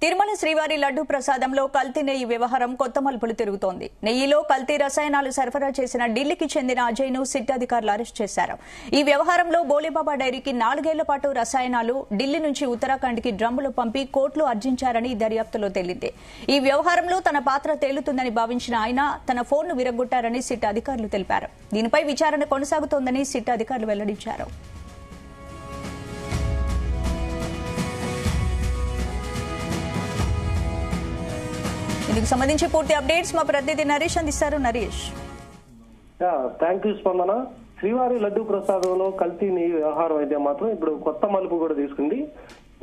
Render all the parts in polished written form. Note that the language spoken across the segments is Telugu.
తిరుమల శ్రీవారి లడ్డు ప్రసాదంలో కల్తీ నెయ్యి వ్యవహారం కొత్త మలుపులు తిరుగుతోంది. నెయ్యిలో కల్తీ రసాయనాలు సరఫరా చేసిన ఢిల్లీకి చెందిన అజయ్ను సిట్ అధికారులు అరెస్ట్ చేశారు. ఈ వ్యవహారంలో బోలేబాబా డైరీకి 4 ఏళ్ల పాటు రసాయనాలు ఢిల్లీ నుంచి ఉత్తరాఖండ్కి డ్రమ్ములు పంపి కోట్లు ఆర్జించారని దర్యాప్తులో తేలింది. ఈ వ్యవహారంలో తన పాత్ర తేలుతుందని భావించిన ఆయన తన ఫోన్ను విరగ్గొట్టారని సిట్ అధికారులు తెలిపారు. దీనిపై విచారణ కొనసాగుతోందని సిట్ అధికారులు వెల్లడించారు. ఇందుకు సంబంధించి పూర్తి అప్డేట్స్ మా ప్రతినిధి నరేష్ అందిస్తారు. నరేష్, థ్యాంక్ యూ స్పందన. శ్రీవారి లడ్డు ప్రసాదంలో కల్తీ నెయ్యి వ్యవహారం అయితే మాత్రం ఇప్పుడు కొత్త మలుపు కూడా తీసుకుంది.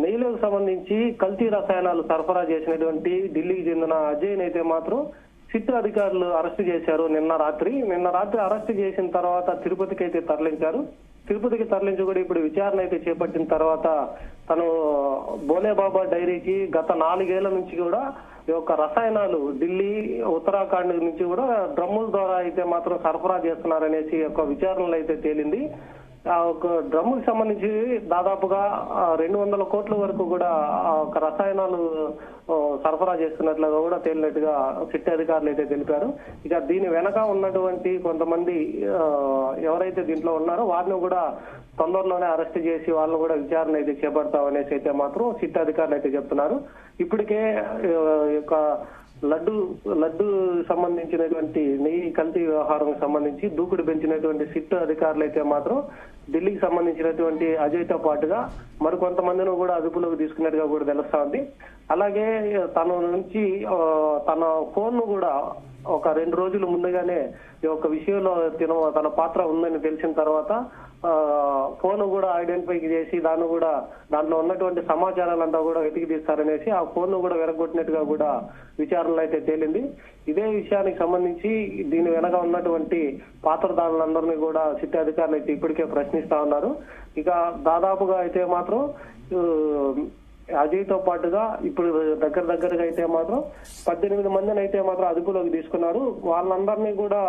నెయ్యిలకు సంబంధించి కల్తీ రసాయనాలు సరఫరా చేసినటువంటి ఢిల్లీకి చెందిన అజయ్ అయితే మాత్రం సిట్ అధికారులు అరెస్ట్ చేశారు. నిన్న రాత్రి అరెస్ట్ చేసిన తర్వాత తిరుపతికి అయితే తరలించారు. తిరుపతికి తరలించి కూడా ఇప్పుడు విచారణ అయితే చేపట్టిన తర్వాత తను బోలేబాబా డైరీకి గత 4 ఏళ్ల నుంచి కూడా ఈ యొక్క రసాయనాలు ఢిల్లీ ఉత్తరాఖండ్ నుంచి కూడా డ్రమ్ముల ద్వారా అయితే మాత్రం సరఫరా చేస్తున్నారనేసి ఒక విచారణలో అయితే తేలింది. ఆ ఒక డ్రమ్ముకి సంబంధించి దాదాపుగా 200 కోట్ల వరకు కూడా ఒక రసాయనాలు సరఫరా చేస్తున్నట్లుగా కూడా తేలినట్టుగా సిట్ అధికారులు అయితే తెలిపారు. ఇక దీని వెనక ఉన్నటువంటి కొంతమంది ఎవరైతే దీంట్లో ఉన్నారో వారిని కూడా తొందరలోనే అరెస్ట్ చేసి వాళ్ళని కూడా విచారణ అయితే చేపడతామనేసి అయితే మాత్రం సిట్ అధికారులు అయితే చెప్తున్నారు. ఇప్పటికే యొక్క లడ్డు సంబంధించినటువంటి నెయ్యి కల్తీ వ్యవహారం సంబంధించి దూకుడు పెంచినటువంటి సిట్ అధికారులు అయితే మాత్రం ఢిల్లీకి సంబంధించినటువంటి అజయ్ తో పాటుగా మరికొంతమందిని కూడా అదుపులోకి తీసుకున్నట్టుగా కూడా తెలుస్తా ఉంది. అలాగే తన నుంచి తన ఫోన్ ను కూడా ఒక 2 రోజుల ముందుగానే ఈ యొక్క విషయంలో తన పాత్ర ఉందని తెలిసిన తర్వాత ఫోన్ కూడా ఐడెంటిఫై చేసి దాంట్లో ఉన్నటువంటి సమాచారాలంతా కూడా వెతికి తీస్తారనేసి ఆ ఫోన్ ను కూడా విరగొట్టినట్టుగా కూడా విచారణలో అయితే తేలింది. ఇదే విషయానికి సంబంధించి దీని వెనక ఉన్నటువంటి పాత్రదారులందరినీ కూడా సిట్ అధికారులు అయితే ఇప్పటికే ప్రశ్నిస్తా ఉన్నారు. ఇక దాదాపుగా అయితే మాత్రం అజయ్ తో పాటుగా ఇప్పుడు దగ్గరగా అయితే మాత్రం 18 మందిని అయితే మాత్రం అదుపులోకి తీసుకున్నారు. వాళ్ళందరినీ కూడా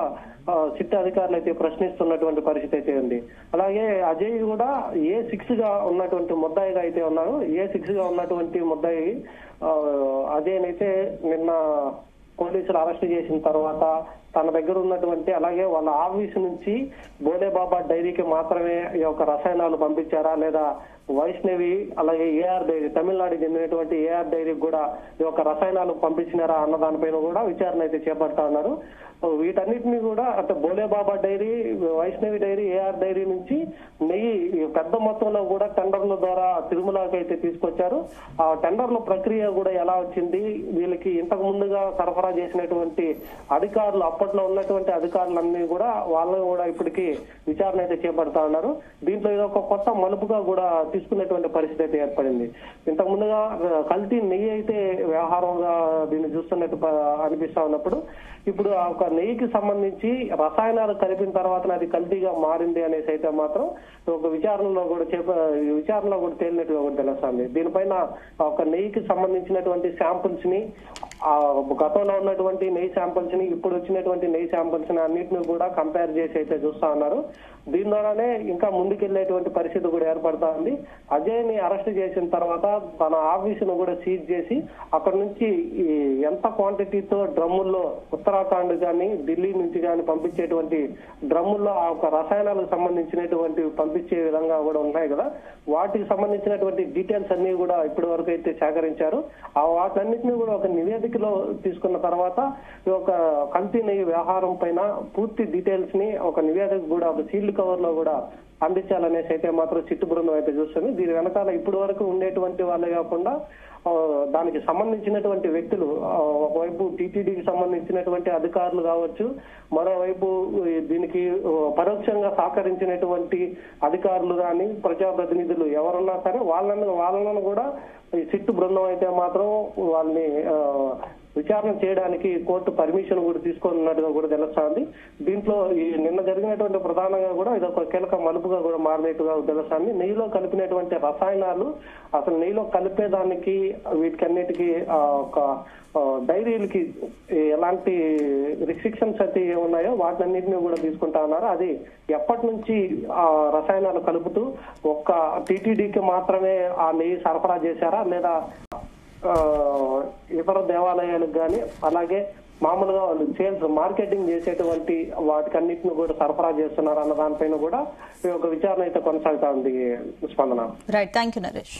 సిట్ అధికారులు అయితే ప్రశ్నిస్తున్నటువంటి పరిస్థితి అయితే ఉంది. అలాగే అజయ్ కూడా A6 గా ఉన్నటువంటి ముద్దాయిగా అయితే ఉన్నారు. A6 గా ఉన్నటువంటి ముద్దాయి అజయ్ అయితే నిన్న పోలీసులు అరెస్ట్ చేసిన తర్వాత తన దగ్గర ఉన్నటువంటి అలాగే వాళ్ళ ఆఫీసు నుంచి బోలేబాబా డైరీకి మాత్రమే ఈ యొక్క రసాయనాలు పంపించారా లేదా వైష్ణవి అలాగే AR డైరీ తమిళనాడుకి చెందినటువంటి AR డైరీకి కూడా ఈ యొక్క రసాయనాలు పంపించినారా అన్న దానిపైన కూడా విచారణ అయితే చేపడతా ఉన్నారు. వీటన్నిటిని కూడా అంటే Bhole Baba dairy, Vaishnavi dairy, AR dairy నుంచి నెయ్యి పెద్ద మొత్తంలో కూడా టెండర్ల ద్వారా తిరుమలకి అయితే తీసుకొచ్చారు. ఆ టెండర్ల ప్రక్రియ కూడా ఎలా వచ్చింది, వీళ్ళకి ఇంతకు ముందుగా సరఫరా చేసినటువంటి అధికారులు అప్పట్లో ఉన్నటువంటి అధికారులన్నీ కూడా వాళ్ళని కూడా ఇప్పటికీ విచారణ అయితే చేపడతా ఉన్నారు. దీంట్లో ఇది ఒక కొత్త మలుపుగా కూడా తీసుకునేటువంటి పరిస్థితి అయితే ఏర్పడింది. ఇంతకు ముందుగా కల్తీ నెయ్యి అయితే వ్యవహారంగా దీన్ని చూస్తున్నట్టు అనిపిస్తా ఉన్నప్పుడు ఇప్పుడు ఆ ఒక నెయ్యికి సంబంధించి రసాయనాలు కలిపిన తర్వాత అది కల్తీగా మారింది అనేసి అయితే మాత్రం ఒక విచారణలో కూడా తేలినట్టుగా కూడా తెలుస్తుంది. దీనిపైన ఒక నెయ్యికి సంబంధించినటువంటి శాంపుల్స్ ని గతంలో ఉన్నటువంటి నెయ్యి శాంపుల్స్ ని ఇప్పుడు వచ్చినటువంటి నెయ్యి శాంపుల్స్ ని అన్నింటినీ కూడా కంపేర్ చేసి అయితే చూస్తా ఉన్నారు. దీని ద్వారానే ఇంకా ముందుకెళ్లేటువంటి పరిస్థితి కూడా ఏర్పడతా ఉంది. అజయ్ ని అరెస్ట్ చేసిన తర్వాత తన ఆఫీసును కూడా సీజ్ చేసి అక్కడ నుంచి ఎంత క్వాంటిటీతో డ్రమ్ముల్లో ఉత్తరాఖండ్ కానీ ఢిల్లీ నుంచి కానీ పంపించేటువంటి డ్రమ్ముల్లో ఆ ఒక రసాయనాలకు సంబంధించినటువంటి పంపించే విధంగా కూడా ఉన్నాయి కదా, వాటికి సంబంధించినటువంటి డీటెయిల్స్ అన్ని కూడా ఇప్పటి వరకు అయితే సేకరించారు. ఆ వాటన్నిటిని కూడా ఒక నివేదికలో తీసుకున్న తర్వాత ఈ ఒక కల్తీ నెయ్యి వ్యవహారం పైన పూర్తి డీటెయిల్స్ ని ఒక నివేదిక కూడా ఒక సీల్డ్ కవర్ లో కూడా అందించాలనేసి అయితే మాత్రం చిట్టు బృందం అయితే చూస్తుంది. దీని వెనకాల ఇప్పటి వరకు ఉండేటువంటి వాళ్ళే కాకుండా దానికి సంబంధించినటువంటి వ్యక్తులు ఒకవైపు టీటీడీకి సంబంధించినటువంటి అధికారులు కావచ్చు, మరోవైపు దీనికి పరోక్షంగా సహకరించినటువంటి అధికారులు కానీ ప్రజాప్రతినిధులు ఎవరున్నా సరే వాళ్ళను కూడా ఈ సిట్టు బృందం అయితే మాత్రం వాళ్ళని విచారణ చేయడానికి కోర్టు పర్మిషన్ కూడా తీసుకున్నట్టుగా కూడా తెలుస్తోంది. దీంట్లో ఈ నిన్న జరిగినటువంటి ప్రధానంగా కూడా ఇది ఒక కీలక మలుపుగా కూడా మారినట్టుగా తెలుస్తోంది. నెయ్యిలో కలిపినటువంటి రసాయనాలు అసలు నెయ్యిలో కలిపేదానికి వీటికన్నిటికీ ఒక డైరీలకి ఎలాంటి రిస్ట్రిక్షన్స్ అయితే ఏమున్నాయో వాటినన్నింటినీ కూడా తీసుకుంటా ఉన్నారు. అది ఎప్పటి నుంచి ఆ రసాయనాలు కలుపుతూ ఒక్క టీటీడీకి మాత్రమే ఆ నెయ్యి సరఫరా చేశారా లేదా ఇతర దేవాలయాలకు కానీ అలాగే మామూలుగా వాళ్ళు సేల్స్ మార్కెటింగ్ చేసేటువంటి వాటికన్నిటిని కూడా సరఫరా చేస్తున్నారు అన్న దానిపైన కూడా ఒక విచారణ అయితే కొనసాగుతా ఉంది స్పందన. Right, thank you Naresh.